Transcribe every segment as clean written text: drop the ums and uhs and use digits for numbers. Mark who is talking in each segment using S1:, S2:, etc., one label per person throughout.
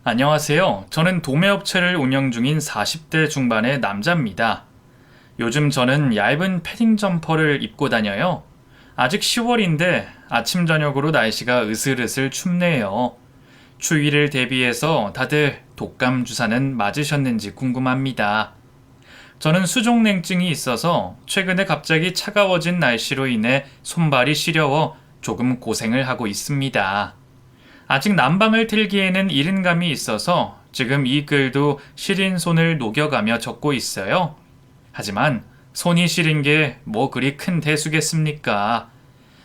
S1: 안녕하세요. 저는 도매업체를 운영 중인 40대 중반의 남자입니다. 요즘 저는 얇은 패딩 점퍼를 입고 다녀요. 아직 10월인데 아침 저녁으로 날씨가 으슬으슬 춥네요. 추위를 대비해서 다들 독감 주사는 맞으셨는지 궁금합니다. 저는 수족냉증이 있어서 최근에 갑자기 차가워진 날씨로 인해 손발이 시려워 조금 고생을 하고 있습니다. 아직 난방을 틀기에는 이른 감이 있어서 지금 이 글도 시린 손을 녹여가며 적고 있어요. 하지만 손이 시린 게 뭐 그리 큰 대수겠습니까?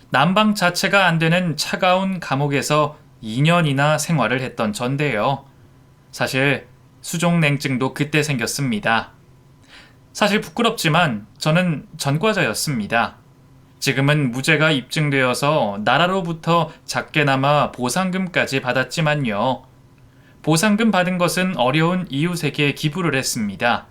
S1: 난방 자체가 안 되는 차가운 감옥에서 2년이나 생활을 했던 전데요. 사실 수족냉증도 그때 생겼습니다. 사실 부끄럽지만 저는 전과자였습니다. 지금은 무죄가 입증되어서 나라로부터 작게나마 보상금까지 받았지만요. 보상금 받은 것은 어려운 이웃에게 기부를 했습니다.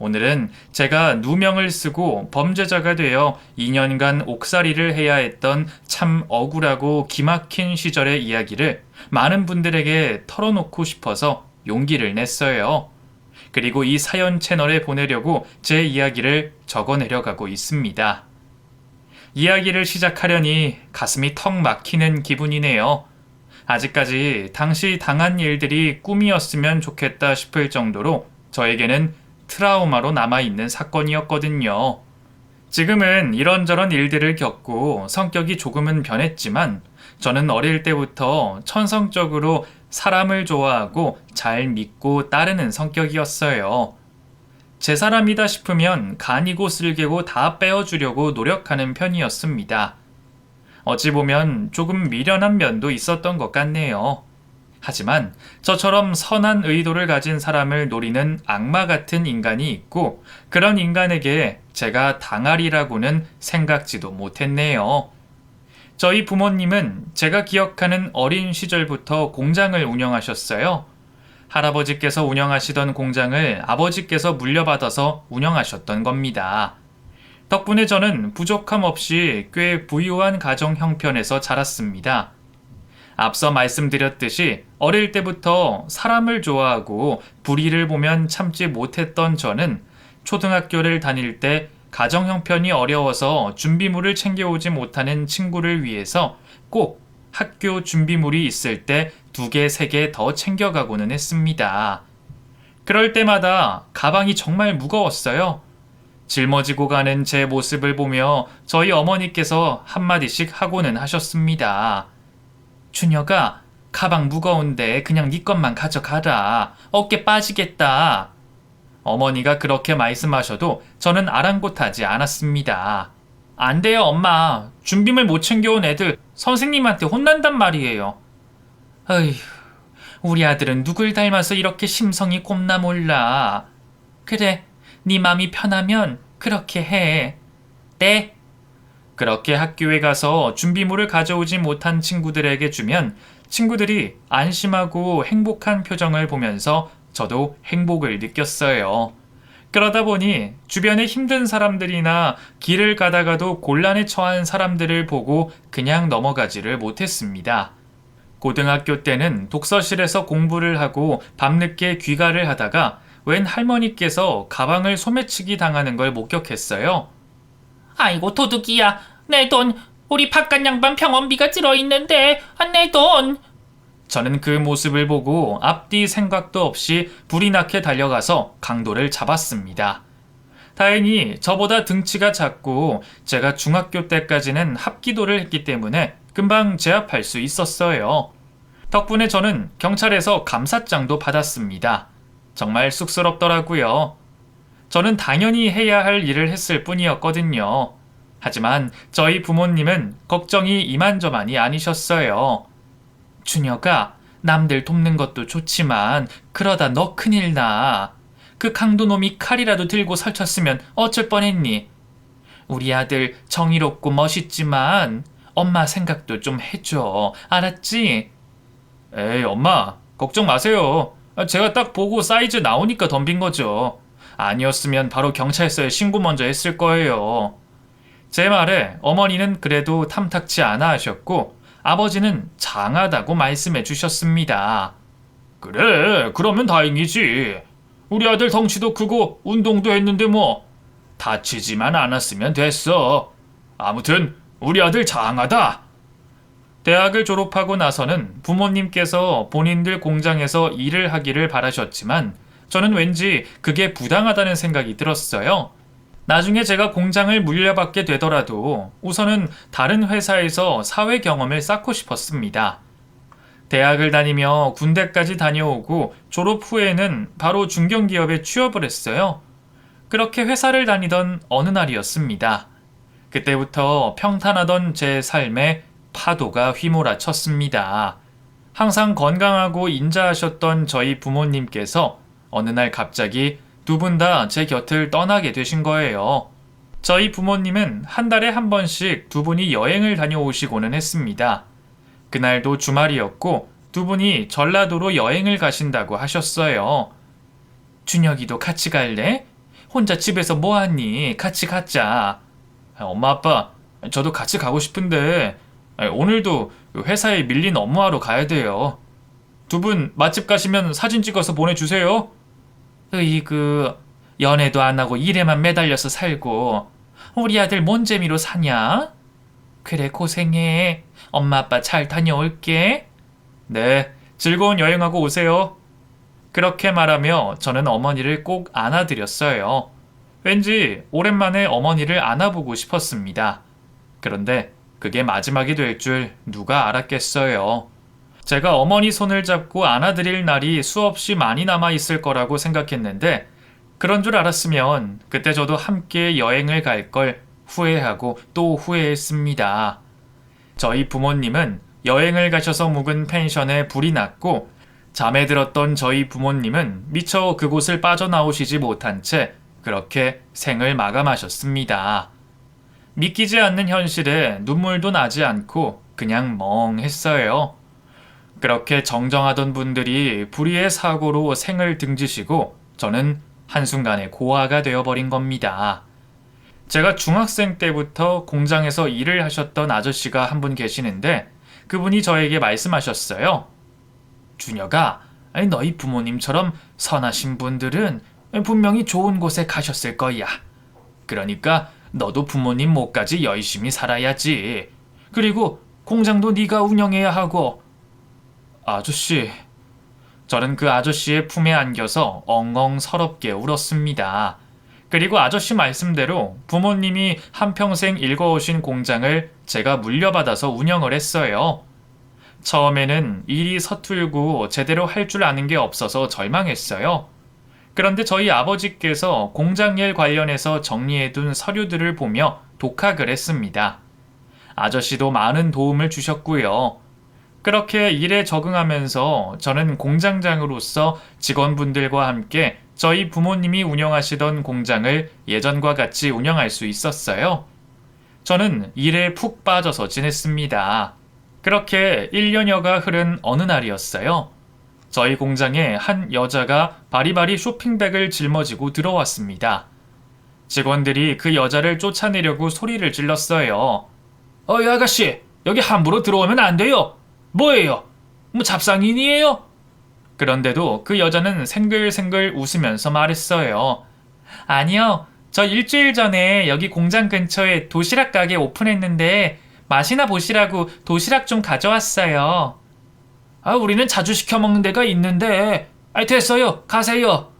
S1: 오늘은 제가 누명을 쓰고 범죄자가 되어 2년간 옥살이를 해야 했던 참 억울하고 기막힌 시절의 이야기를 많은 분들에게 털어놓고 싶어서 용기를 냈어요. 그리고 이 사연 채널에 보내려고 제 이야기를 적어내려가고 있습니다. 이야기를 시작하려니 가슴이 턱 막히는 기분이네요. 아직까지 당시 당한 일들이 꿈이었으면 좋겠다 싶을 정도로 저에게는 트라우마로 남아있는 사건이었거든요. 지금은 이런저런 일들을 겪고 성격이 조금은 변했지만 저는 어릴 때부터 천성적으로 사람을 좋아하고 잘 믿고 따르는 성격이었어요. 제 사람이다 싶으면 간이고 쓸개고 다 빼어주려고 노력하는 편이었습니다. 어찌 보면 조금 미련한 면도 있었던 것 같네요. 하지만 저처럼 선한 의도를 가진 사람을 노리는 악마 같은 인간이 있고 그런 인간에게 제가 당하리라고는 생각지도 못했네요. 저희 부모님은 제가 기억하는 어린 시절부터 공장을 운영하셨어요. 할아버지께서 운영하시던 공장을 아버지께서 물려받아서 운영하셨던 겁니다. 덕분에 저는 부족함 없이 꽤 부유한 가정 형편에서 자랐습니다. 앞서 말씀드렸듯이 어릴 때부터 사람을 좋아하고 불의를 보면 참지 못했던 저는 초등학교를 다닐 때 가정 형편이 어려워서 준비물을 챙겨오지 못하는 친구를 위해서 꼭 학교 준비물이 있을 때 2개, 3개 더 챙겨가고는 했습니다. 그럴 때마다 가방이 정말 무거웠어요. 짊어지고 가는 제 모습을 보며 저희 어머니께서 한마디씩 하고는 하셨습니다. 준혁아, 가방 무거운데 그냥 네 것만 가져가라. 어깨 빠지겠다. 어머니가 그렇게 말씀하셔도 저는 아랑곳하지 않았습니다. 안 돼요, 엄마. 준비물 못 챙겨온 애들 선생님한테 혼난단 말이에요. 어휴, 우리 아들은 누굴 닮아서 이렇게 심성이 곱나 몰라. 그래, 네 맘이 편하면 그렇게 해. 네. 그렇게 학교에 가서 준비물을 가져오지 못한 친구들에게 주면 친구들이 안심하고 행복한 표정을 보면서 저도 행복을 느꼈어요. 그러다 보니 주변에 힘든 사람들이나 길을 가다가도 곤란에 처한 사람들을 보고 그냥 넘어가지를 못했습니다. 고등학교 때는 독서실에서 공부를 하고 밤늦게 귀가를 하다가 웬 할머니께서 가방을 소매치기 당하는 걸 목격했어요. 아이고 도둑이야. 내 돈. 우리 바깥 양반 병원비가 들어있는데 내 돈. 저는 그 모습을 보고 앞뒤 생각도 없이 불이 나게 달려가서 강도를 잡았습니다. 다행히 저보다 등치가 작고 제가 중학교 때까지는 합기도를 했기 때문에 금방 제압할 수 있었어요. 덕분에 저는 경찰에서 감사장도 받았습니다. 정말 쑥스럽더라고요. 저는 당연히 해야 할 일을 했을 뿐이었거든요. 하지만 저희 부모님은 걱정이 이만저만이 아니셨어요. 준혁아, 남들 돕는 것도 좋지만 그러다 너 큰일 나. 그 강도놈이 칼이라도 들고 설쳤으면 어쩔 뻔했니? 우리 아들 정의롭고 멋있지만 엄마 생각도 좀 해줘. 알았지? 에이, 엄마, 걱정 마세요. 제가 딱 보고 사이즈 나오니까 덤빈 거죠. 아니었으면 바로 경찰서에 신고 먼저 했을 거예요. 제 말에 어머니는 그래도 탐탁치 않아 하셨고 아버지는 장하다고 말씀해 주셨습니다. 그래, 그러면 다행이지. 우리 아들 덩치도 크고 운동도 했는데 뭐 다치지만 않았으면 됐어. 아무튼 우리 아들 장하다. 대학을 졸업하고 나서는 부모님께서 본인들 공장에서 일을 하기를 바라셨지만 저는 왠지 그게 부당하다는 생각이 들었어요. 나중에 제가 공장을 물려받게 되더라도 우선은 다른 회사에서 사회 경험을 쌓고 싶었습니다. 대학을 다니며 군대까지 다녀오고 졸업 후에는 바로 중견기업에 취업을 했어요. 그렇게 회사를 다니던 어느 날이었습니다. 그때부터 평탄하던 제 삶에 파도가 휘몰아쳤습니다. 항상 건강하고 인자하셨던 저희 부모님께서 어느 날 갑자기 두 분 다 제 곁을 떠나게 되신 거예요. 저희 부모님은 한 달에 한 번씩 두 분이 여행을 다녀오시고는 했습니다. 그날도 주말이었고 두 분이 전라도로 여행을 가신다고 하셨어요. 준혁이도 같이 갈래? 혼자 집에서 뭐하니? 같이 가자. 엄마 아빠, 저도 같이 가고 싶은데 오늘도 회사에 밀린 업무하러 가야 돼요. 두 분 맛집 가시면 사진 찍어서 보내주세요. 으이그, 연애도 안 하고 일에만 매달려서 살고 우리 아들 뭔 재미로 사냐? 그래, 고생해. 엄마 아빠 잘 다녀올게. 네, 즐거운 여행하고 오세요. 그렇게 말하며 저는 어머니를 꼭 안아드렸어요. 왠지 오랜만에 어머니를 안아보고 싶었습니다. 그런데 그게 마지막이 될 줄 누가 알았겠어요. 제가 어머니 손을 잡고 안아드릴 날이 수없이 많이 남아있을 거라고 생각했는데 그런 줄 알았으면 그때 저도 함께 여행을 갈 걸 후회하고 또 후회했습니다. 저희 부모님은 여행을 가셔서 묵은 펜션에 불이 났고 잠에 들었던 저희 부모님은 미처 그곳을 빠져나오시지 못한 채 그렇게 생을 마감하셨습니다. 믿기지 않는 현실에 눈물도 나지 않고 그냥 멍했어요. 그렇게 정정하던 분들이 불의의 사고로 생을 등지시고 저는 한순간에 고아가 되어버린 겁니다. 제가 중학생 때부터 공장에서 일을 하셨던 아저씨가 한 분 계시는데 그분이 저에게 말씀하셨어요. 준혁아, 너희 부모님처럼 선하신 분들은 분명히 좋은 곳에 가셨을 거야. 그러니까 너도 부모님 몫까지 열심히 살아야지. 그리고 공장도 네가 운영해야 하고. 아저씨, 저는 그 아저씨의 품에 안겨서 엉엉 서럽게 울었습니다. 그리고 아저씨 말씀대로 부모님이 한평생 일궈오신 공장을 제가 물려받아서 운영을 했어요. 처음에는 일이 서툴고 제대로 할 줄 아는 게 없어서 절망했어요. 그런데 저희 아버지께서 공장 일 관련해서 정리해둔 서류들을 보며 독학을 했습니다. 아저씨도 많은 도움을 주셨고요. 그렇게 일에 적응하면서 저는 공장장으로서 직원분들과 함께 저희 부모님이 운영하시던 공장을 예전과 같이 운영할 수 있었어요. 저는 일에 푹 빠져서 지냈습니다. 그렇게 1년여가 흐른 어느 날이었어요. 저희 공장에 한 여자가 바리바리 쇼핑백을 짊어지고 들어왔습니다. 직원들이 그 여자를 쫓아내려고 소리를 질렀어요. 어이 아가씨, 여기 함부로 들어오면 안 돼요. 뭐예요? 뭐 잡상인이에요? 그런데도 그 여자는 생글생글 웃으면서 말했어요. 아니요, 저 일주일 전에 여기 공장 근처에 도시락 가게 오픈했는데 맛이나 보시라고 도시락 좀 가져왔어요. 우리는 자주 시켜 먹는 데가 있는데. 됐어요, 가세요.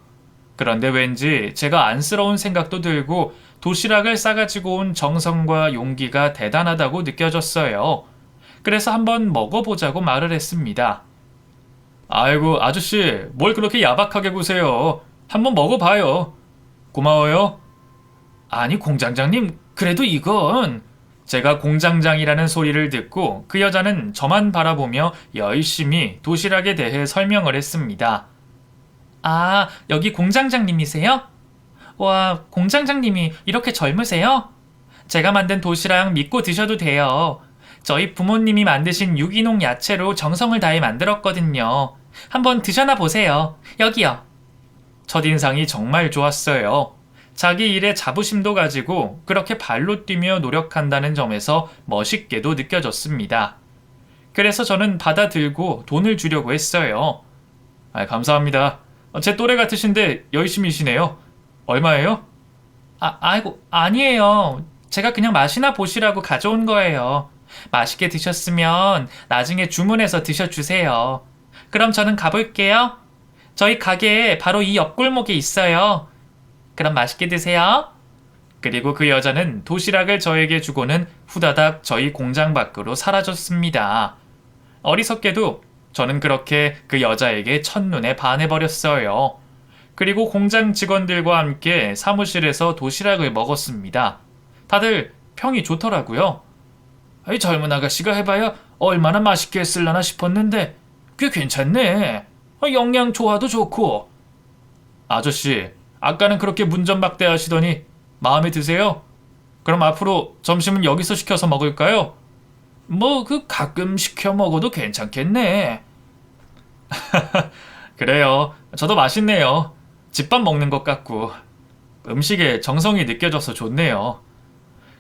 S1: 그런데 왠지 제가 안쓰러운 생각도 들고 도시락을 싸가지고 온 정성과 용기가 대단하다고 느껴졌어요. 그래서 한번 먹어보자고 말을 했습니다. 아이고 아저씨, 뭘 그렇게 야박하게 구세요. 한번 먹어봐요. 고마워요. 아니 공장장님, 그래도 이건. 제가 공장장이라는 소리를 듣고 그 여자는 저만 바라보며 열심히 도시락에 대해 설명을 했습니다. 아, 여기 공장장님이세요? 와, 공장장님이 이렇게 젊으세요? 제가 만든 도시락 믿고 드셔도 돼요. 저희 부모님이 만드신 유기농 야채로 정성을 다해 만들었거든요. 한번 드셔나 보세요. 여기요. 첫인상이 정말 좋았어요. 자기 일에 자부심도 가지고 그렇게 발로 뛰며 노력한다는 점에서 멋있게도 느껴졌습니다. 그래서 저는 받아들고 돈을 주려고 했어요. 감사합니다. 제 또래 같으신데 열심히시네요. 얼마예요? 아이고, 아니에요. 제가 그냥 맛이나 보시라고 가져온 거예요. 맛있게 드셨으면 나중에 주문해서 드셔주세요. 그럼 저는 가볼게요. 저희 가게 바로 이 옆골목에 있어요. 그럼 맛있게 드세요. 그리고 그 여자는 도시락을 저에게 주고는 후다닥 저희 공장 밖으로 사라졌습니다. 어리석게도 저는 그렇게 그 여자에게 첫눈에 반해버렸어요. 그리고 공장 직원들과 함께 사무실에서 도시락을 먹었습니다. 다들 평이 좋더라고요. 이 젊은 아가씨가 해봐야 얼마나 맛있게 했을라나 싶었는데 꽤 괜찮네. 영양 조화도 좋고. 아저씨, 아까는 그렇게 문전박대 하시더니 마음에 드세요? 그럼 앞으로 점심은 여기서 시켜서 먹을까요? 가끔 시켜 먹어도 괜찮겠네. 그래요. 저도 맛있네요. 집밥 먹는 것 같고. 음식에 정성이 느껴져서 좋네요.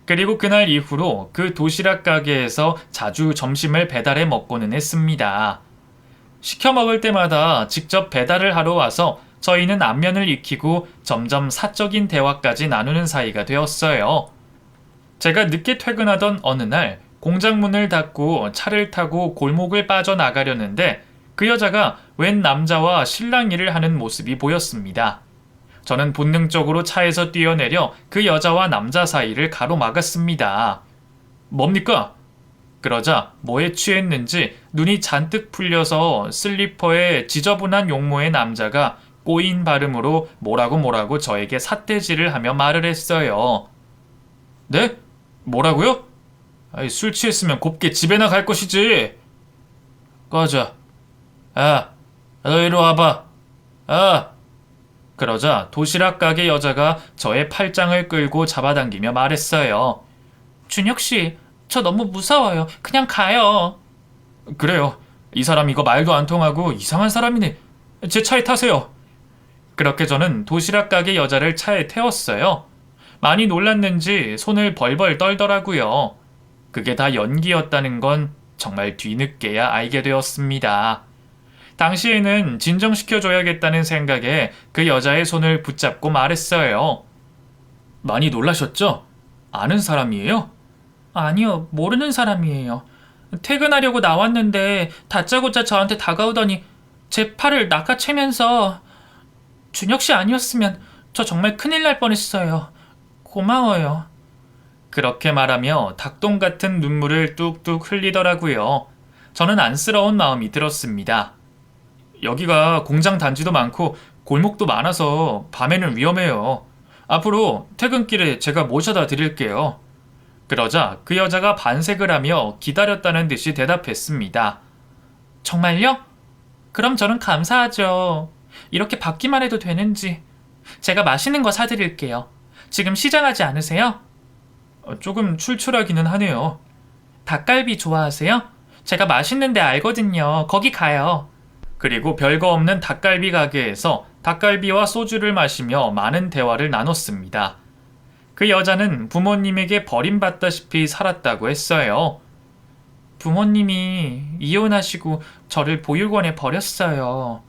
S1: 그리고 그날 이후로 그 도시락 가게에서 자주 점심을 배달해 먹고는 했습니다. 시켜 먹을 때마다 직접 배달을 하러 와서 저희는 안면을 익히고 점점 사적인 대화까지 나누는 사이가 되었어요. 제가 늦게 퇴근하던 어느 날 공장 문을 닫고 차를 타고 골목을 빠져나가려는데 그 여자가 웬 남자와 실랑이를 하는 모습이 보였습니다. 저는 본능적으로 차에서 뛰어내려 그 여자와 남자 사이를 가로막았습니다. 뭡니까? 그러자 뭐에 취했는지 눈이 잔뜩 풀려서 슬리퍼에 지저분한 용모의 남자가 꼬인 발음으로 뭐라고 저에게 삿대질을 하며 말을 했어요. 네? 뭐라고요? 술 취했으면 곱게 집에나 갈 것이지. 꺼져. 너 이리 와봐. 그러자 도시락 가게 여자가 저의 팔짱을 끌고 잡아당기며 말했어요. 준혁씨, 저 너무 무서워요. 그냥 가요. 그래요. 이 사람 이거 말도 안 통하고 이상한 사람이네. 제 차에 타세요. 그렇게 저는 도시락 가게 여자를 차에 태웠어요. 많이 놀랐는지 손을 벌벌 떨더라고요. 그게 다 연기였다는 건 정말 뒤늦게야 알게 되었습니다. 당시에는 진정시켜줘야겠다는 생각에 그 여자의 손을 붙잡고 말했어요. 많이 놀라셨죠? 아는 사람이에요? 아니요, 모르는 사람이에요. 퇴근하려고 나왔는데 다짜고짜 저한테 다가오더니 제 팔을 낚아채면서 준혁씨 아니었으면 저 정말 큰일 날 뻔했어요. 고마워요. 그렇게 말하며 닭똥 같은 눈물을 뚝뚝 흘리더라고요. 저는 안쓰러운 마음이 들었습니다. 여기가 공장 단지도 많고 골목도 많아서 밤에는 위험해요. 앞으로 퇴근길에 제가 모셔다 드릴게요. 그러자 그 여자가 반색을 하며 기다렸다는 듯이 대답했습니다. 정말요? 그럼 저는 감사하죠. 이렇게 받기만 해도 되는지. 제가 맛있는 거 사드릴게요. 지금 시장하지 않으세요? 조금 출출하기는 하네요. 닭갈비 좋아하세요? 제가 맛있는 데 알거든요. 거기 가요. 그리고 별거 없는 닭갈비 가게에서 닭갈비와 소주를 마시며 많은 대화를 나눴습니다. 그 여자는 부모님에게 버림받다시피 살았다고 했어요. 부모님이 이혼하시고 저를 보육원에 버렸어요.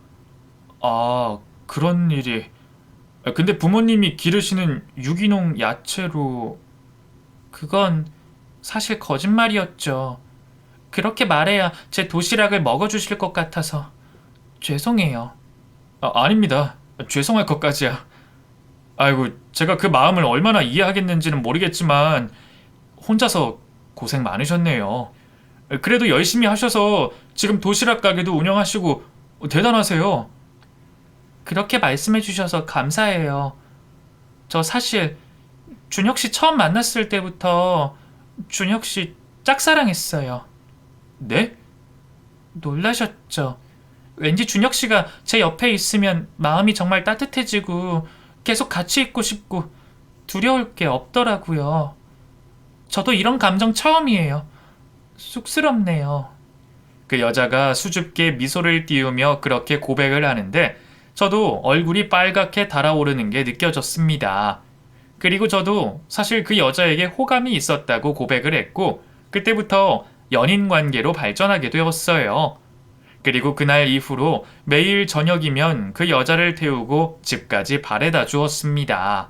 S1: 그런 일이. 근데 부모님이 기르시는 유기농 야채로... 그건 사실 거짓말이었죠. 그렇게 말해야 제 도시락을 먹어주실 것 같아서 죄송해요. 아닙니다. 죄송할 것까지야. 아이고, 제가 그 마음을 얼마나 이해하겠는지는 모르겠지만 혼자서 고생 많으셨네요. 그래도 열심히 하셔서 지금 도시락 가게도 운영하시고 대단하세요. 그렇게 말씀해 주셔서 감사해요. 저 사실 준혁씨 처음 만났을 때부터 준혁씨 짝사랑했어요. 네? 놀라셨죠? 왠지 준혁씨가 제 옆에 있으면 마음이 정말 따뜻해지고 계속 같이 있고 싶고 두려울 게 없더라고요. 저도 이런 감정 처음이에요. 쑥스럽네요. 그 여자가 수줍게 미소를 띄우며 그렇게 고백을 하는데 저도 얼굴이 빨갛게 달아오르는 게 느껴졌습니다. 그리고 저도 사실 그 여자에게 호감이 있었다고 고백을 했고 그때부터 연인 관계로 발전하게 되었어요. 그리고 그날 이후로 매일 저녁이면 그 여자를 태우고 집까지 바래다 주었습니다.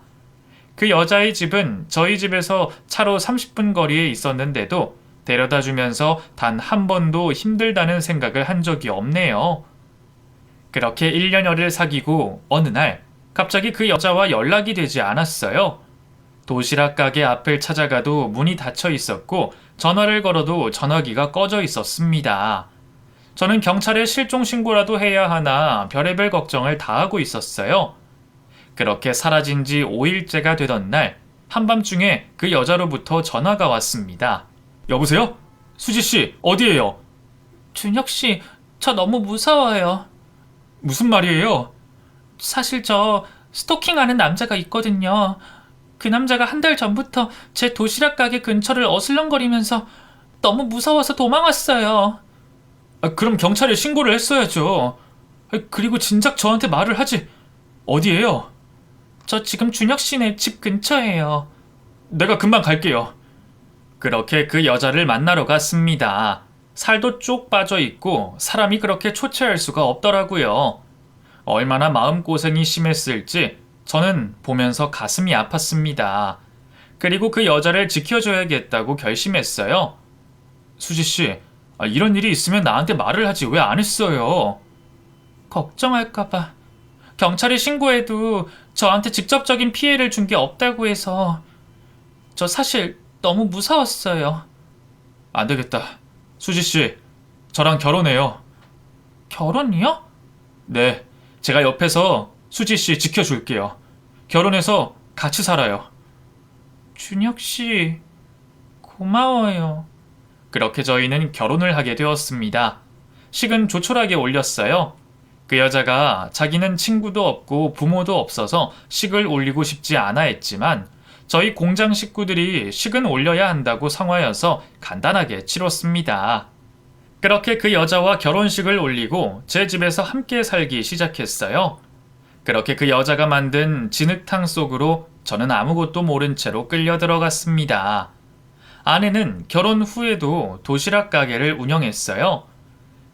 S1: 그 여자의 집은 저희 집에서 차로 30분 거리에 있었는데도 데려다 주면서 단 한 번도 힘들다는 생각을 한 적이 없네요. 그렇게 1년여를 사귀고 어느 날 갑자기 그 여자와 연락이 되지 않았어요. 도시락 가게 앞을 찾아가도 문이 닫혀 있었고 전화를 걸어도 전화기가 꺼져 있었습니다. 저는 경찰에 실종 신고라도 해야 하나 별의별 걱정을 다 하고 있었어요. 그렇게 사라진 지 5일째가 되던 날 한밤중에 그 여자로부터 전화가 왔습니다. 여보세요? 수지씨, 어디에요? 준혁씨, 저 너무 무서워요. 무슨 말이에요? 사실 저 스토킹하는 남자가 있거든요. 그 남자가 한 달 전부터 제 도시락 가게 근처를 어슬렁거리면서 너무 무서워서 도망왔어요. 그럼 경찰에 신고를 했어야죠. 그리고 진작 저한테 말을 하지. 어디에요? 저 지금 준혁씨네 집 근처예요. 내가 금방 갈게요. 그렇게 그 여자를 만나러 갔습니다. 살도 쭉 빠져 있고 사람이 그렇게 초췌할 수가 없더라고요. 얼마나 마음고생이 심했을지 저는 보면서 가슴이 아팠습니다. 그리고 그 여자를 지켜줘야겠다고 결심했어요. 수지씨, 이런 일이 있으면 나한테 말을 하지 왜 안 했어요? 걱정할까봐. 경찰에 신고해도 저한테 직접적인 피해를 준 게 없다고 해서 저 사실 너무 무서웠어요. 안 되겠다. 수지씨, 저랑 결혼해요. 결혼이요? 네, 제가 옆에서 수지씨 지켜줄게요. 결혼해서 같이 살아요. 준혁씨, 고마워요. 그렇게 저희는 결혼을 하게 되었습니다. 식은 조촐하게 올렸어요. 그 여자가 자기는 친구도 없고 부모도 없어서 식을 올리고 싶지 않아 했지만 저희 공장 식구들이 식은 올려야 한다고 성화여서 간단하게 치렀습니다. 그렇게 그 여자와 결혼식을 올리고 제 집에서 함께 살기 시작했어요. 그렇게 그 여자가 만든 진흙탕 속으로 저는 아무것도 모른 채로 끌려 들어갔습니다. 아내는 결혼 후에도 도시락 가게를 운영했어요.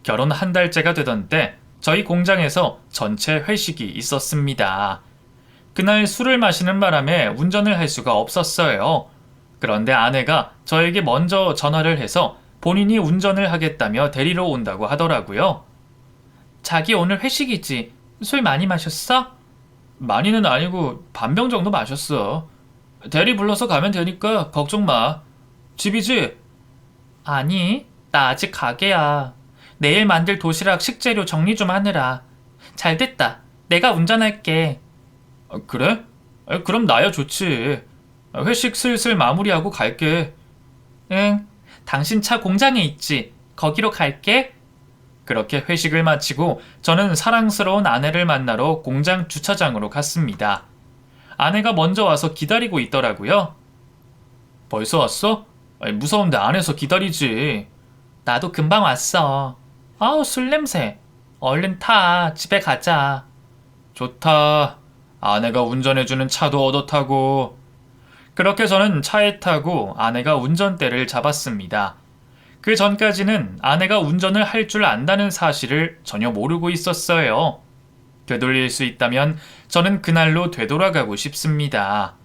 S1: 결혼 한 달째가 되던 때 저희 공장에서 전체 회식이 있었습니다. 그날 술을 마시는 바람에 운전을 할 수가 없었어요. 그런데 아내가 저에게 먼저 전화를 해서 본인이 운전을 하겠다며 데리러 온다고 하더라고요. 자기 오늘 회식이지. 술 많이 마셨어? 많이는 아니고 반병 정도 마셨어. 대리 불러서 가면 되니까 걱정 마. 집이지? 아니, 나 아직 가게야. 내일 만들 도시락 식재료 정리 좀 하느라. 잘 됐다. 내가 운전할게. 그래? 그럼 나야 좋지. 회식 슬슬 마무리하고 갈게. 응, 당신 차 공장에 있지. 거기로 갈게. 그렇게 회식을 마치고 저는 사랑스러운 아내를 만나러 공장 주차장으로 갔습니다. 아내가 먼저 와서 기다리고 있더라고요. 벌써 왔어? 무서운데 안에서 기다리지. 나도 금방 왔어. 아우, 술 냄새. 얼른 타. 집에 가자. 좋다. 아내가 운전해주는 차도 얻어 타고. 그렇게 저는 차에 타고 아내가 운전대를 잡았습니다. 그 전까지는 아내가 운전을 할 줄 안다는 사실을 전혀 모르고 있었어요. 되돌릴 수 있다면 저는 그날로 되돌아가고 싶습니다.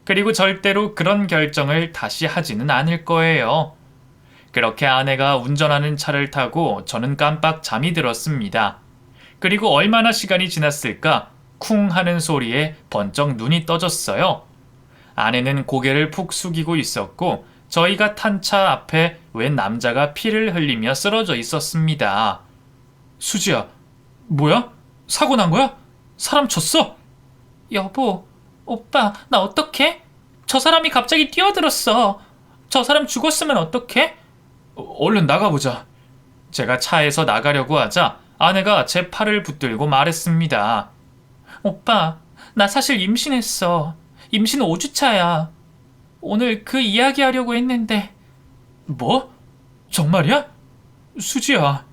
S1: 그리고 절대로 그런 결정을 다시 하지는 않을 거예요. 그렇게 아내가 운전하는 차를 타고 저는 깜빡 잠이 들었습니다. 그리고 얼마나 시간이 지났을까 쿵 하는 소리에 번쩍 눈이 떠졌어요. 아내는 고개를 푹 숙이고 있었고 저희가 탄 차 앞에 웬 남자가 피를 흘리며 쓰러져 있었습니다. 수지야, 뭐야? 사고 난 거야? 사람 쳤어? 여보, 오빠, 나 어떡해? 저 사람이 갑자기 뛰어들었어. 저 사람 죽었으면 어떡해? 얼른 나가보자. 제가 차에서 나가려고 하자 아내가 제 팔을 붙들고 말했습니다. 오빠, 나 사실 임신했어. 임신 5주차야. 오늘 그 이야기 하려고 했는데. 뭐? 정말이야? 수지야.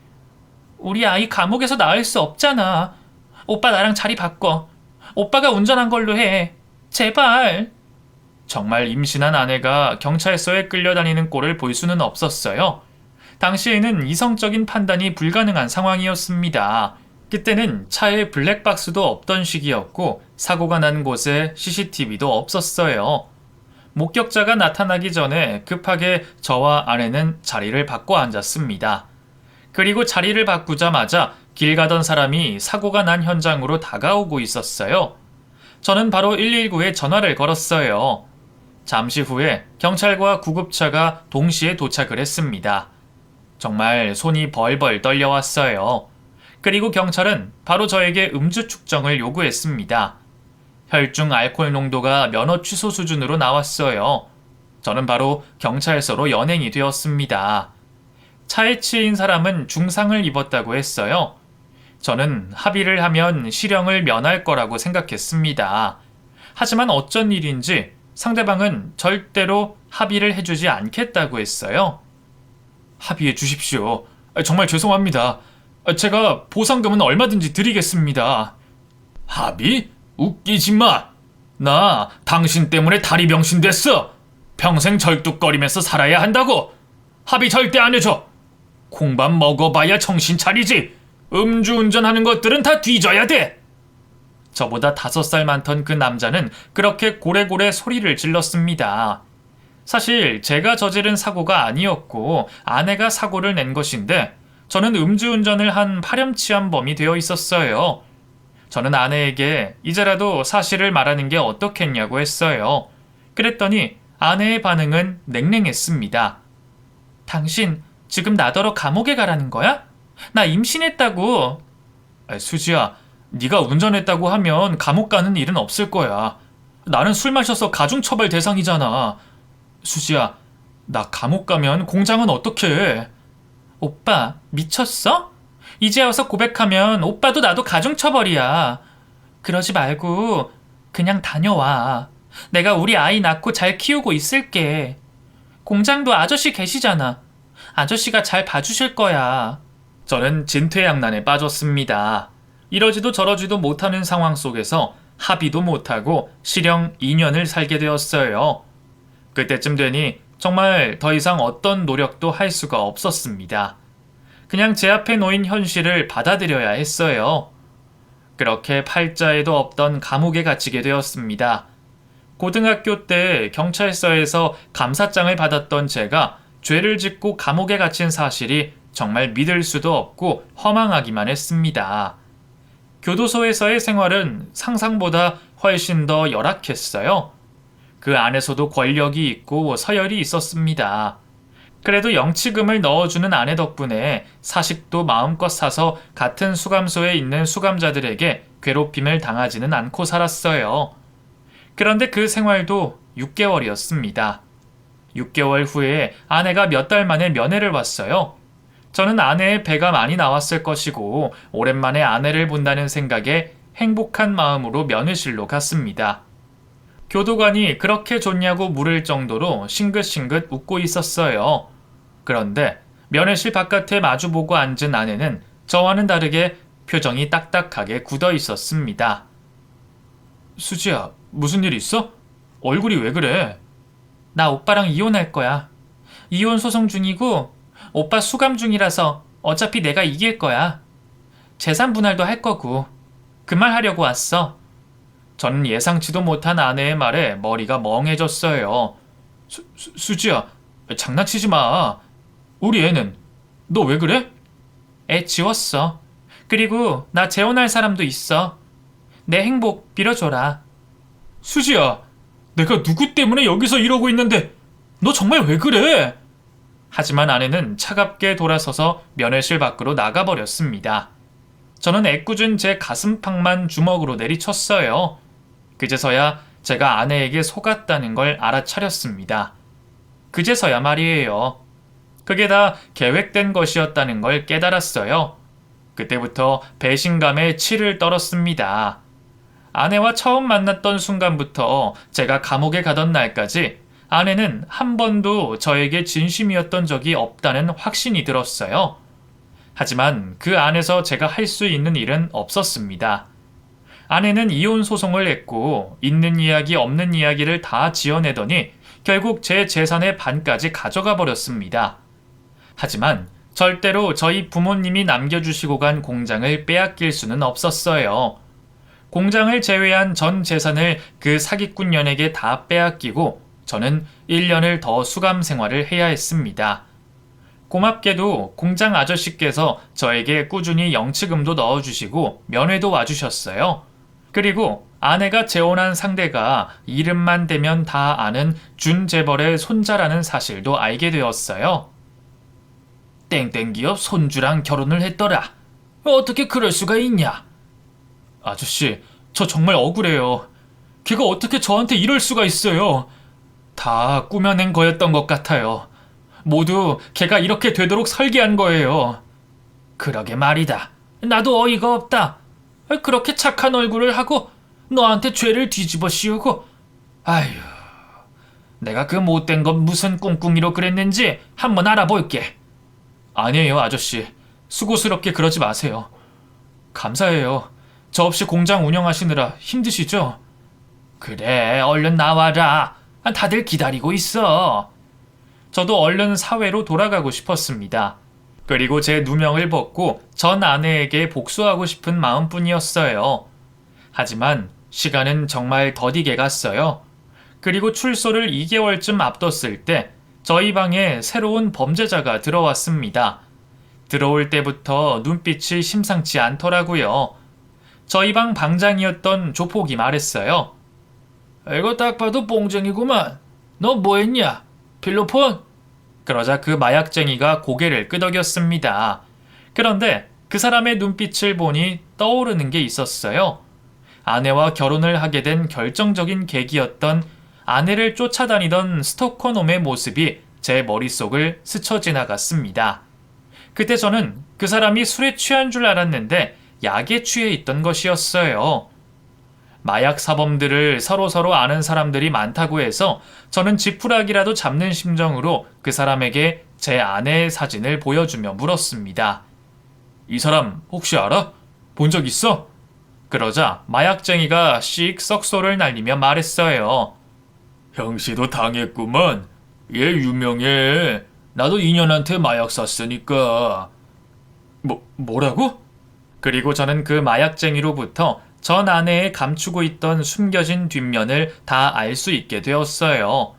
S1: 우리 아이 감옥에서 나을 수 없잖아. 오빠 나랑 자리 바꿔. 오빠가 운전한 걸로 해. 제발. 정말 임신한 아내가 경찰서에 끌려다니는 꼴을 볼 수는 없었어요. 당시에는 이성적인 판단이 불가능한 상황이었습니다. 그때는 차에 블랙박스도 없던 시기였고 사고가 난 곳에 CCTV도 없었어요. 목격자가 나타나기 전에 급하게 저와 아내는 자리를 바꿔 앉았습니다. 그리고 자리를 바꾸자마자 길 가던 사람이 사고가 난 현장으로 다가오고 있었어요. 저는 바로 119에 전화를 걸었어요. 잠시 후에 경찰과 구급차가 동시에 도착을 했습니다. 정말 손이 벌벌 떨려왔어요. 그리고 경찰은 바로 저에게 음주 측정을 요구했습니다. 혈중 알코올 농도가 면허 취소 수준으로 나왔어요. 저는 바로 경찰서로 연행이 되었습니다. 차에 치인 사람은 중상을 입었다고 했어요. 저는 합의를 하면 실형을 면할 거라고 생각했습니다. 하지만 어쩐 일인지 상대방은 절대로 합의를 해주지 않겠다고 했어요. 합의해 주십시오. 정말 죄송합니다. 제가 보상금은 얼마든지 드리겠습니다. 합의? 웃기지 마. 나 당신 때문에 다리 병신 됐어. 평생 절뚝거리면서 살아야 한다고. 합의 절대 안 해줘. 콩밥 먹어봐야 정신 차리지. 음주운전하는 것들은 다 뒤져야 돼. 저보다 5살 많던 그 남자는 그렇게 고래고래 소리를 질렀습니다. 사실 제가 저지른 사고가 아니었고 아내가 사고를 낸 것인데 저는 음주운전을 한 파렴치한범이 되어 있었어요. 저는 아내에게 이제라도 사실을 말하는 게 어떻겠냐고 했어요. 그랬더니 아내의 반응은 냉랭했습니다. 당신 지금 나더러 감옥에 가라는 거야? 나 임신했다고. 수지야, 네가 운전했다고 하면 감옥 가는 일은 없을 거야. 나는 술 마셔서 가중처벌 대상이잖아. 수지야, 나 감옥 가면 공장은 어떡해? 오빠, 미쳤어? 이제 와서 고백하면 오빠도 나도 가중처벌이야. 그러지 말고 그냥 다녀와. 내가 우리 아이 낳고 잘 키우고 있을게. 공장도 아저씨 계시잖아. 아저씨가 잘 봐주실 거야. 저는 진퇴양난에 빠졌습니다. 이러지도 저러지도 못하는 상황 속에서 합의도 못하고 실형 2년을 살게 되었어요. 그때쯤 되니 정말 더 이상 어떤 노력도 할 수가 없었습니다. 그냥 제 앞에 놓인 현실을 받아들여야 했어요. 그렇게 팔자에도 없던 감옥에 갇히게 되었습니다. 고등학교 때 경찰서에서 감사장을 받았던 제가 죄를 짓고 감옥에 갇힌 사실이 정말 믿을 수도 없고 허망하기만 했습니다. 교도소에서의 생활은 상상보다 훨씬 더 열악했어요. 그 안에서도 권력이 있고 서열이 있었습니다. 그래도 영치금을 넣어주는 아내 덕분에 사식도 마음껏 사서 같은 수감소에 있는 수감자들에게 괴롭힘을 당하지는 않고 살았어요. 그런데 그 생활도 6개월이었습니다. 6개월 후에 아내가 몇 달 만에 면회를 왔어요. 저는 아내의 배가 많이 나왔을 것이고 오랜만에 아내를 본다는 생각에 행복한 마음으로 면회실로 갔습니다. 교도관이 그렇게 좋냐고 물을 정도로 싱긋싱긋 웃고 있었어요. 그런데 면회실 바깥에 마주보고 앉은 아내는 저와는 다르게 표정이 딱딱하게 굳어 있었습니다. 수지야, 무슨 일 있어? 얼굴이 왜 그래? 나 오빠랑 이혼할 거야. 이혼 소송 중이고 오빠 수감 중이라서 어차피 내가 이길 거야. 재산 분할도 할 거고. 그 말 하려고 왔어. 저는 예상치도 못한 아내의 말에 머리가 멍해졌어요. 수지야, 장난치지 마. 우리 애는 너 왜 그래? 애 지웠어. 그리고 나 재혼할 사람도 있어. 내 행복 빌어줘라. 수지야, 내가 누구 때문에 여기서 이러고 있는데 너 정말 왜 그래? 하지만 아내는 차갑게 돌아서서 면회실 밖으로 나가버렸습니다. 저는 애꿎은 제 가슴팍만 주먹으로 내리쳤어요. 그제서야 제가 아내에게 속았다는 걸 알아차렸습니다. 그제서야 말이에요. 그게 다 계획된 것이었다는 걸 깨달았어요. 그때부터 배신감에 치를 떨었습니다. 아내와 처음 만났던 순간부터 제가 감옥에 가던 날까지 아내는 한 번도 저에게 진심이었던 적이 없다는 확신이 들었어요. 하지만 그 안에서 제가 할 수 있는 일은 없었습니다. 아내는 이혼 소송을 냈고 있는 이야기 없는 이야기를 다 지어내더니 결국 제 재산의 반까지 가져가 버렸습니다. 하지만 절대로 저희 부모님이 남겨주시고 간 공장을 빼앗길 수는 없었어요. 공장을 제외한 전 재산을 그 사기꾼 년에게 다 빼앗기고 저는 1년을 더 수감 생활을 해야 했습니다. 고맙게도 공장 아저씨께서 저에게 꾸준히 영치금도 넣어주시고 면회도 와주셨어요. 그리고 아내가 재혼한 상대가 이름만 대면 다 아는 준재벌의 손자라는 사실도 알게 되었어요. 땡땡기업 손주랑 결혼을 했더라. 어떻게 그럴 수가 있냐? 아저씨, 저 정말 억울해요. 걔가 어떻게 저한테 이럴 수가 있어요. 다 꾸며낸 거였던 것 같아요. 모두 걔가 이렇게 되도록 설계한 거예요. 그러게 말이다. 나도 어이가 없다. 그렇게 착한 얼굴을 하고 너한테 죄를 뒤집어 씌우고. 아휴, 내가 그 못된 건 무슨 꿍꿍이로 그랬는지 한번 알아볼게. 아니에요, 아저씨. 수고스럽게 그러지 마세요. 감사해요. 저 없이 공장 운영하시느라 힘드시죠? 그래, 얼른 나와라. 다들 기다리고 있어. 저도 얼른 사회로 돌아가고 싶었습니다. 그리고 제 누명을 벗고 전 아내에게 복수하고 싶은 마음뿐이었어요. 하지만 시간은 정말 더디게 갔어요. 그리고 출소를 2개월쯤 앞뒀을 때 저희 방에 새로운 범죄자가 들어왔습니다. 들어올 때부터 눈빛이 심상치 않더라고요. 저희 방 방장이었던 조폭이 말했어요. 이거 딱 봐도 뽕쟁이구만. 너 뭐했냐? 필로폰? 그러자 그 마약쟁이가 고개를 끄덕였습니다. 그런데 그 사람의 눈빛을 보니 떠오르는 게 있었어요. 아내와 결혼을 하게 된 결정적인 계기였던 아내를 쫓아다니던 스토커놈의 모습이 제 머릿속을 스쳐 지나갔습니다. 그때 저는 그 사람이 술에 취한 줄 알았는데 약에 취해 있던 것이었어요. 마약 사범들을 서로서로 아는 사람들이 많다고 해서 저는 지푸라기라도 잡는 심정으로 그 사람에게 제 아내의 사진을 보여주며 물었습니다. 이 사람 혹시 알아? 본 적 있어? 그러자 마약쟁이가 씩 썩소를 날리며 말했어요. 형씨도 당했구먼. 얘 유명해. 나도 인연한테 마약 샀으니까. 뭐라고? 그리고 저는 그 마약쟁이로부터 전 아내의 감추고 있던 숨겨진 뒷면을 다 알 수 있게 되었어요.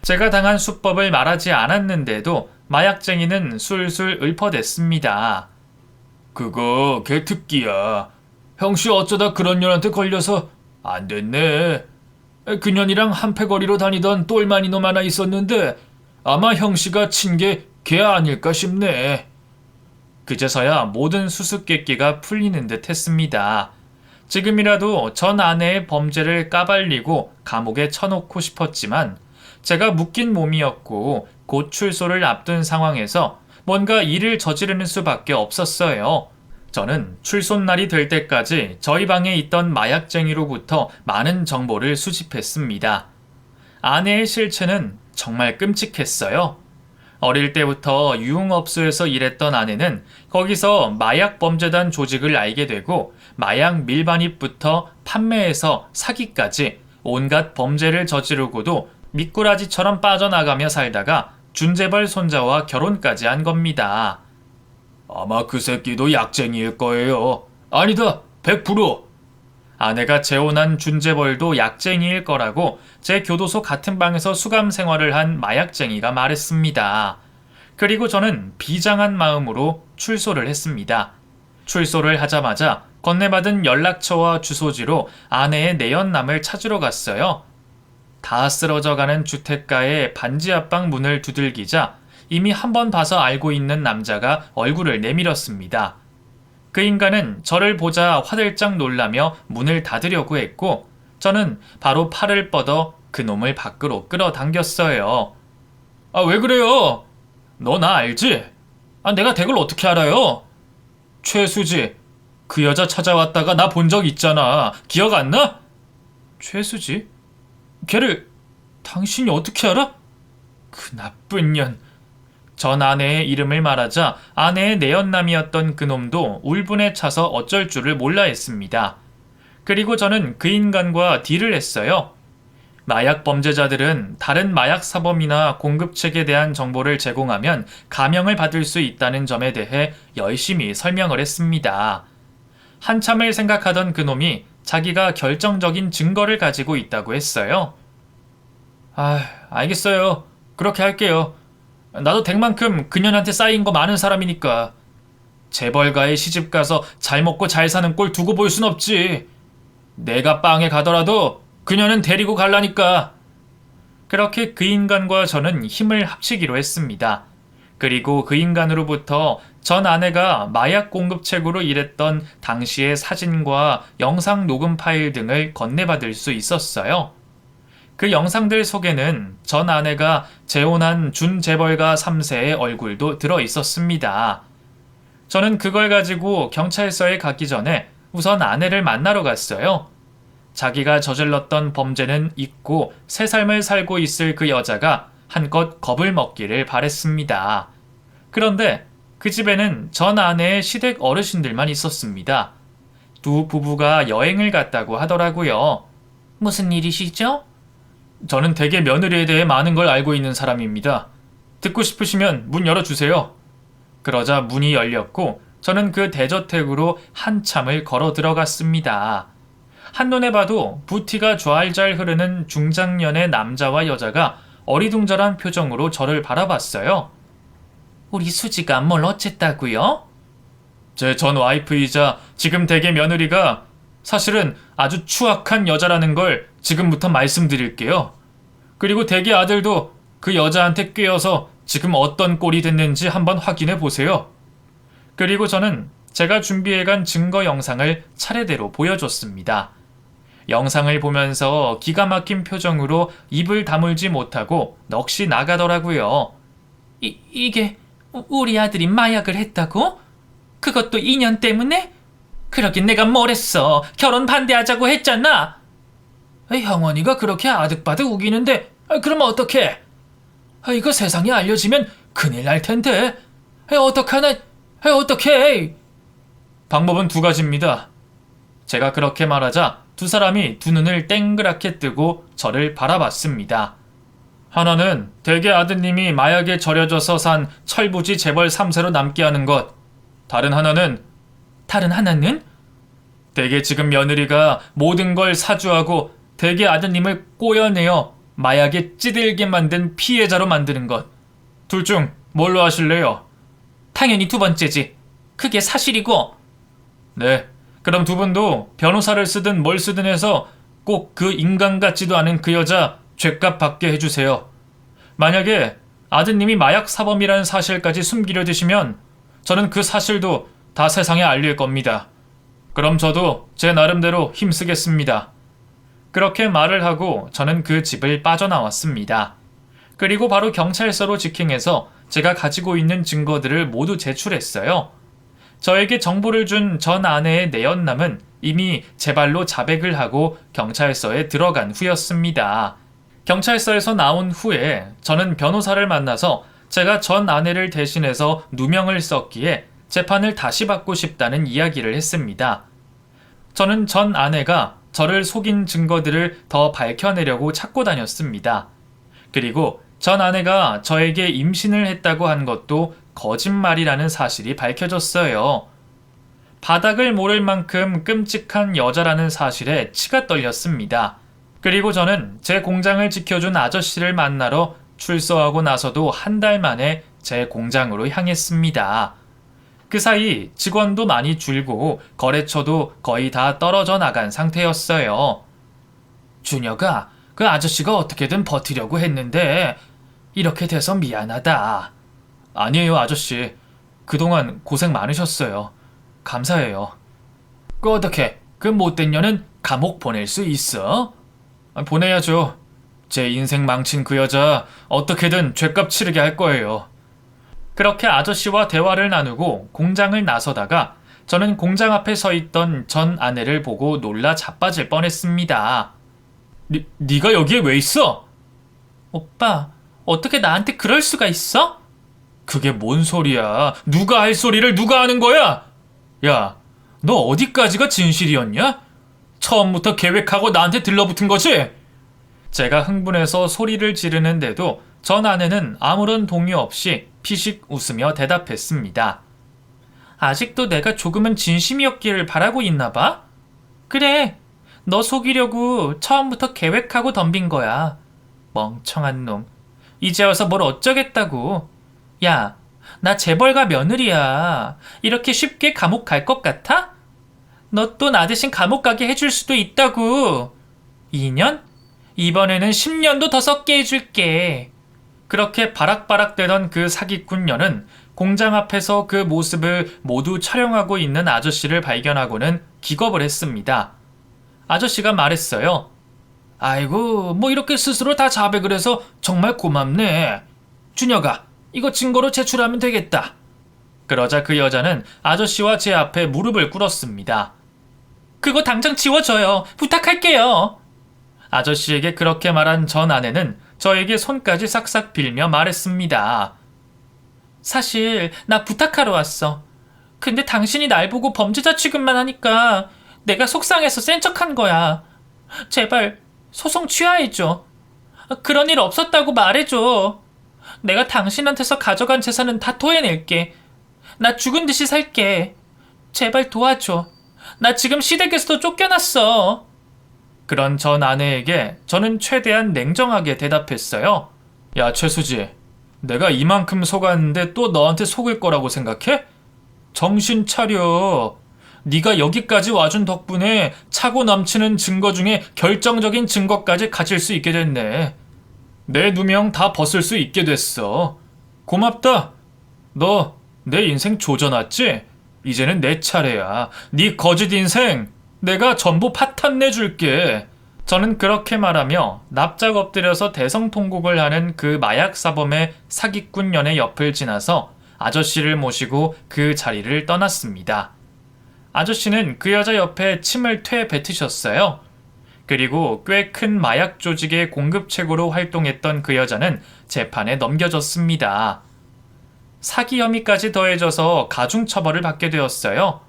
S1: 제가 당한 수법을 말하지 않았는데도 마약쟁이는 술술 읊어댔습니다. 그거 걔 특기야. 형씨 어쩌다 그런 년한테 걸려서 안 됐네. 그년이랑 한패거리로 다니던 똘마니 놈 하나 있었는데 아마 형씨가 친 게 걔 아닐까 싶네. 그제서야 모든 수수께끼가 풀리는 듯 했습니다. 지금이라도 전 아내의 범죄를 까발리고 감옥에 쳐놓고 싶었지만 제가 묶인 몸이었고 곧 출소를 앞둔 상황에서 뭔가 일을 저지르는 수밖에 없었어요. 저는 출소날이 될 때까지 저희 방에 있던 마약쟁이로부터 많은 정보를 수집했습니다. 아내의 실체는 정말 끔찍했어요. 어릴 때부터 유흥업소에서 일했던 아내는 거기서 마약범죄단 조직을 알게 되고 마약 밀반입부터 판매에서 사기까지 온갖 범죄를 저지르고도 미꾸라지처럼 빠져나가며 살다가 준재벌 손자와 결혼까지 한 겁니다. 아마 그 새끼도 약쟁이일 거예요. 아니다, 100%. 아내가 재혼한 준재벌도 약쟁이일 거라고 제 교도소 같은 방에서 수감 생활을 한 마약쟁이가 말했습니다. 그리고 저는 비장한 마음으로 출소를 했습니다. 출소를 하자마자 건네받은 연락처와 주소지로 아내의 내연남을 찾으러 갔어요. 다 쓰러져가는 주택가의 반지 앞방 문을 두들기자 이미 한 번 봐서 알고 있는 남자가 얼굴을 내밀었습니다. 그 인간은 저를 보자 화들짝 놀라며 문을 닫으려고 했고 저는 바로 팔을 뻗어 그 놈을 밖으로 끌어당겼어요. 아, 왜 그래요? 너 나 알지? 아, 내가 댁을 어떻게 알아요? 최수지, 그 여자 찾아왔다가 나 본 적 있잖아. 기억 안 나? 최수지? 걔를 당신이 어떻게 알아? 그 나쁜 년. 전 아내의 이름을 말하자 아내의 내연남이었던 그놈도 울분에 차서 어쩔 줄을 몰라 했습니다. 그리고 저는 그 인간과 딜을 했어요. 마약 범죄자들은 다른 마약 사범이나 공급책에 대한 정보를 제공하면 감형을 받을 수 있다는 점에 대해 열심히 설명을 했습니다. 한참을 생각하던 그놈이 자기가 결정적인 증거를 가지고 있다고 했어요. 알겠어요. 그렇게 할게요. 나도 댁만큼 그년한테 쌓인 거 많은 사람이니까. 재벌가의 시집 가서 잘 먹고 잘 사는 꼴 두고 볼 순 없지. 내가 빵에 가더라도 그녀는 데리고 갈라니까. 그렇게 그 인간과 저는 힘을 합치기로 했습니다. 그리고 그 인간으로부터 전 아내가 마약 공급책으로 일했던 당시의 사진과 영상 녹음 파일 등을 건네받을 수 있었어요. 그 영상들 속에는 전 아내가 재혼한 준재벌가 3세의 얼굴도 들어 있었습니다. 저는 그걸 가지고 경찰서에 가기 전에 우선 아내를 만나러 갔어요. 자기가 저질렀던 범죄는 잊고 새 삶을 살고 있을 그 여자가 한껏 겁을 먹기를 바랬습니다. 그런데 그 집에는 전 아내의 시댁 어르신들만 있었습니다. 두 부부가 여행을 갔다고 하더라고요. 무슨 일이시죠? 저는 댁의 며느리에 대해 많은 걸 알고 있는 사람입니다. 듣고 싶으시면 문 열어주세요. 그러자 문이 열렸고 저는 그 대저택으로 한참을 걸어 들어갔습니다. 한눈에 봐도 부티가 좌알잘 흐르는 중장년의 남자와 여자가 어리둥절한 표정으로 저를 바라봤어요. 우리 수지가 뭘 어쨌다고요? 제 전 와이프이자 지금 댁의 며느리가 사실은 아주 추악한 여자라는 걸 지금부터 말씀드릴게요. 그리고 댁의 아들도 그 여자한테 꿰어서 지금 어떤 꼴이 됐는지 한번 확인해 보세요. 그리고 저는 제가 준비해간 증거 영상을 차례대로 보여줬습니다. 영상을 보면서 기가 막힌 표정으로 입을 다물지 못하고 넋이 나가더라고요. 이게 우리 아들이 마약을 했다고? 그것도 2년 때문에? 그러긴 내가 뭘 했어. 결혼 반대하자고 했잖아. 형원이가 그렇게 아득바득 우기는데 그럼 어떡해? 이거 세상에 알려지면 큰일 날 텐데. 어떡하나? 어떡해? 방법은 두 가지입니다. 제가 그렇게 말하자 두 사람이 두 눈을 땡그랗게 뜨고 저를 바라봤습니다. 하나는 댁의 아드님이 마약에 절여져서 산 철부지 재벌 3세로 남게 하는 것. 다른 하나는 댁의 지금 며느리가 모든 걸 사주하고 댁의 아드님을 꼬여내어 마약에 찌들게 만든 피해자로 만드는 것. 둘 중 뭘로 하실래요? 당연히 두 번째지. 그게 사실이고. 네, 그럼 두 분도 변호사를 쓰든 뭘 쓰든 해서 꼭 그 인간 같지도 않은 그 여자 죗값 받게 해주세요. 만약에 아드님이 마약 사범이라는 사실까지 숨기려 드시면 저는 그 사실도 다 세상에 알릴 겁니다. 그럼 저도 제 나름대로 힘쓰겠습니다. 그렇게 말을 하고 저는 그 집을 빠져나왔습니다. 그리고 바로 경찰서로 직행해서 제가 가지고 있는 증거들을 모두 제출했어요. 저에게 정보를 준 전 아내의 내연남은 이미 제 발로 자백을 하고 경찰서에 들어간 후였습니다. 경찰서에서 나온 후에 저는 변호사를 만나서 제가 전 아내를 대신해서 누명을 썼기에 재판을 다시 받고 싶다는 이야기를 했습니다. 저는 전 아내가 저를 속인 증거들을 더 밝혀내려고 찾고 다녔습니다. 그리고 전 아내가 저에게 임신을 했다고 한 것도 거짓말이라는 사실이 밝혀졌어요. 바닥을 모를 만큼 끔찍한 여자라는 사실에 치가 떨렸습니다. 그리고 저는 제 공장을 지켜준 아저씨를 만나러 출소하고 나서도 한 달 만에 제 공장으로 향했습니다. 그 사이 직원도 많이 줄고 거래처도 거의 다 떨어져 나간 상태였어요. 준혁아, 그 아저씨가 어떻게든 버티려고 했는데 이렇게 돼서 미안하다. 아니에요, 아저씨. 그동안 고생 많으셨어요. 감사해요. 그 어떻게 그 못된 년은 감옥 보낼 수 있어? 보내야죠. 제 인생 망친 그 여자 어떻게든 죗값 치르게 할 거예요. 그렇게 아저씨와 대화를 나누고 공장을 나서다가 저는 공장 앞에 서 있던 전 아내를 보고 놀라 자빠질 뻔했습니다. 네가 여기에 왜 있어? 오빠, 어떻게 나한테 그럴 수가 있어? 그게 뭔 소리야? 누가 할 소리를 누가 하는 거야? 야, 너 어디까지가 진실이었냐? 처음부터 계획하고 나한테 들러붙은 거지? 제가 흥분해서 소리를 지르는데도 전 아내는 아무런 동요 없이 피식 웃으며 대답했습니다. 아직도 내가 조금은 진심이었기를 바라고 있나 봐? 그래, 너 속이려고 처음부터 계획하고 덤빈 거야. 멍청한 놈. 이제 와서 뭘 어쩌겠다고. 야, 나 재벌가 며느리야. 이렇게 쉽게 감옥 갈 것 같아? 너 또 나 대신 감옥 가게 해줄 수도 있다고. 2년? 이번에는 10년도 더 썩게 해줄게. 그렇게 바락바락대던 그 사기꾼녀는 공장 앞에서 그 모습을 모두 촬영하고 있는 아저씨를 발견하고는 기겁을 했습니다. 아저씨가 말했어요. 아이고, 뭐 이렇게 스스로 다 자백을 해서 정말 고맙네. 준혁아, 이거 증거로 제출하면 되겠다. 그러자 그 여자는 아저씨와 제 앞에 무릎을 꿇었습니다. 그거 당장 지워줘요. 부탁할게요. 아저씨에게 그렇게 말한 전 아내는 저에게 손까지 싹싹 빌며 말했습니다. 사실 나 부탁하러 왔어. 근데 당신이 날 보고 범죄자 취급만 하니까 내가 속상해서 센 척한 거야. 제발 소송 취하해줘. 그런 일 없었다고 말해줘. 내가 당신한테서 가져간 재산은 다 토해낼게. 나 죽은 듯이 살게. 제발 도와줘. 나 지금 시댁에서도 쫓겨났어. 그런 전 아내에게 저는 최대한 냉정하게 대답했어요. 야, 최수지. 내가 이만큼 속았는데 또 너한테 속을 거라고 생각해? 정신 차려. 네가 여기까지 와준 덕분에 차고 넘치는 증거 중에 결정적인 증거까지 가질 수 있게 됐네. 내 누명 다 벗을 수 있게 됐어. 고맙다. 너 내 인생 조져놨지? 이제는 내 차례야. 네 거짓 인생 내가 전부 파탄 내줄게. 저는 그렇게 말하며 납작 엎드려서 대성통곡을 하는 그 마약 사범의 사기꾼년의 옆을 지나서 아저씨를 모시고 그 자리를 떠났습니다. 아저씨는 그 여자 옆에 침을 퇴 뱉으셨어요. 그리고 꽤 큰 마약 조직의 공급책으로 활동했던 그 여자는 재판에 넘겨졌습니다. 사기 혐의까지 더해져서 가중처벌을 받게 되었어요.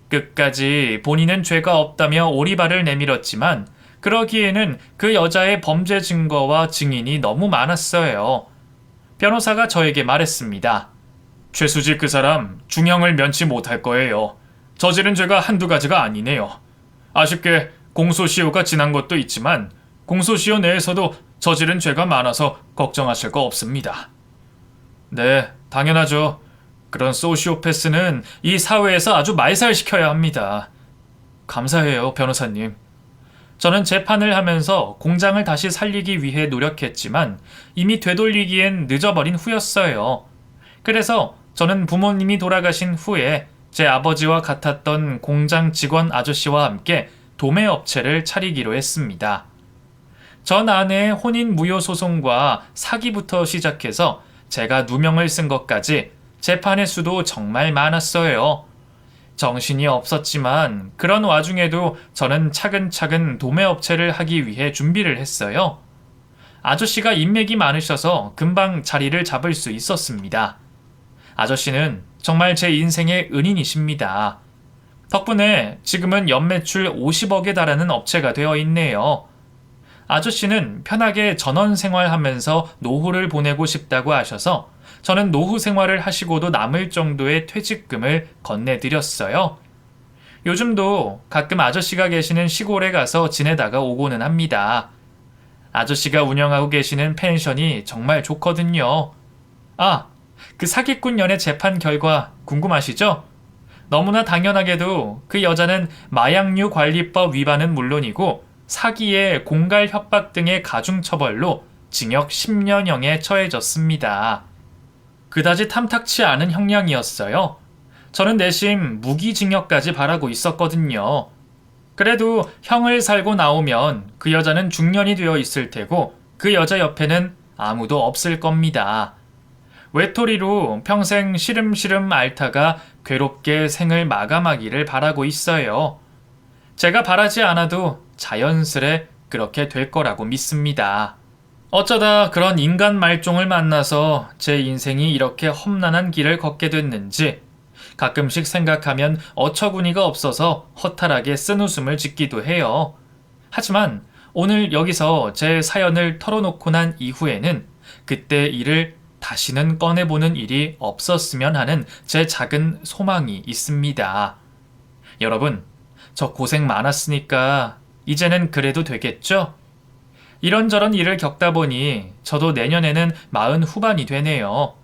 S1: 끝까지 본인은 죄가 없다며 오리발을 내밀었지만 그러기에는 그 여자의 범죄 증거와 증인이 너무 많았어요. 변호사가 저에게 말했습니다. 최수지 그 사람 중형을 면치 못할 거예요. 저지른 죄가 한두 가지가 아니네요. 아쉽게 공소시효가 지난 것도 있지만 공소시효 내에서도 저지른 죄가 많아서 걱정하실 거 없습니다. 네, 당연하죠. 그런 소시오패스는 이 사회에서 아주 말살시켜야 합니다. 감사해요, 변호사님. 저는 재판을 하면서 공장을 다시 살리기 위해 노력했지만 이미 되돌리기엔 늦어버린 후였어요. 그래서 저는 부모님이 돌아가신 후에 제 아버지와 같았던 공장 직원 아저씨와 함께 도매업체를 차리기로 했습니다. 전 아내의 혼인 무효 소송과 사기부터 시작해서 제가 누명을 쓴 것까지 재판의 수도 정말 많았어요. 정신이 없었지만 그런 와중에도 저는 차근차근 도매업체를 하기 위해 준비를 했어요. 아저씨가 인맥이 많으셔서 금방 자리를 잡을 수 있었습니다. 아저씨는 정말 제 인생의 은인이십니다. 덕분에 지금은 연매출 50억에 달하는 업체가 되어 있네요. 아저씨는 편하게 전원 생활하면서 노후를 보내고 싶다고 하셔서 저는 노후 생활을 하시고도 남을 정도의 퇴직금을 건네드렸어요. 요즘도 가끔 아저씨가 계시는 시골에 가서 지내다가 오고는 합니다. 아저씨가 운영하고 계시는 펜션이 정말 좋거든요. 아, 그 사기꾼 연애 재판 결과 궁금하시죠? 너무나 당연하게도 그 여자는 마약류 관리법 위반은 물론이고 사기에 공갈 협박 등의 가중처벌로 징역 10년형에 처해졌습니다. 그다지 탐탁치 않은 형량이었어요. 저는 내심 무기징역까지 바라고 있었거든요. 그래도 형을 살고 나오면 그 여자는 중년이 되어 있을 테고 그 여자 옆에는 아무도 없을 겁니다. 외톨이로 평생 시름시름 앓다가 괴롭게 생을 마감하기를 바라고 있어요. 제가 바라지 않아도 자연스레 그렇게 될 거라고 믿습니다. 어쩌다 그런 인간 말종을 만나서 제 인생이 이렇게 험난한 길을 걷게 됐는지 가끔씩 생각하면 어처구니가 없어서 허탈하게 쓴웃음을 짓기도 해요. 하지만 오늘 여기서 제 사연을 털어놓고 난 이후에는 그때 일을 다시는 꺼내보는 일이 없었으면 하는 제 작은 소망이 있습니다. 여러분, 저 고생 많았으니까 이제는 그래도 되겠죠? 이런저런 일을 겪다 보니 저도 내년에는 40 후반이 되네요.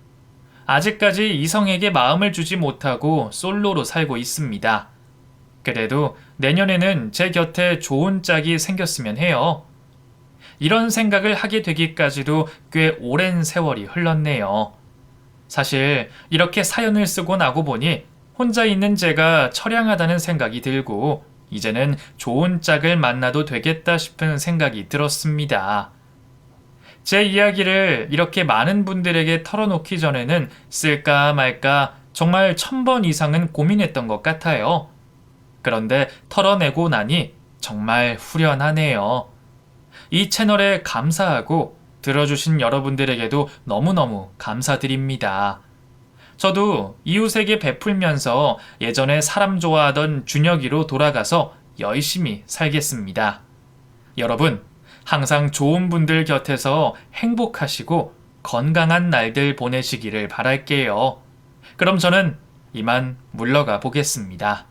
S1: 아직까지 이성에게 마음을 주지 못하고 솔로로 살고 있습니다. 그래도 내년에는 제 곁에 좋은 짝이 생겼으면 해요. 이런 생각을 하게 되기까지도 꽤 오랜 세월이 흘렀네요. 사실 이렇게 사연을 쓰고 나고 보니 혼자 있는 제가 처량하다는 생각이 들고 이제는 좋은 짝을 만나도 되겠다 싶은 생각이 들었습니다. 제 이야기를 이렇게 많은 분들에게 털어놓기 전에는 쓸까 말까 정말 1000번 이상은 고민했던 것 같아요. 그런데 털어내고 나니 정말 후련하네요. 이 채널에 감사하고 들어주신 여러분들에게도 너무너무 감사드립니다. 저도 이웃에게 베풀면서 예전에 사람 좋아하던 준혁이로 돌아가서 열심히 살겠습니다. 여러분, 항상 좋은 분들 곁에서 행복하시고 건강한 날들 보내시기를 바랄게요. 그럼 저는 이만 물러가 보겠습니다.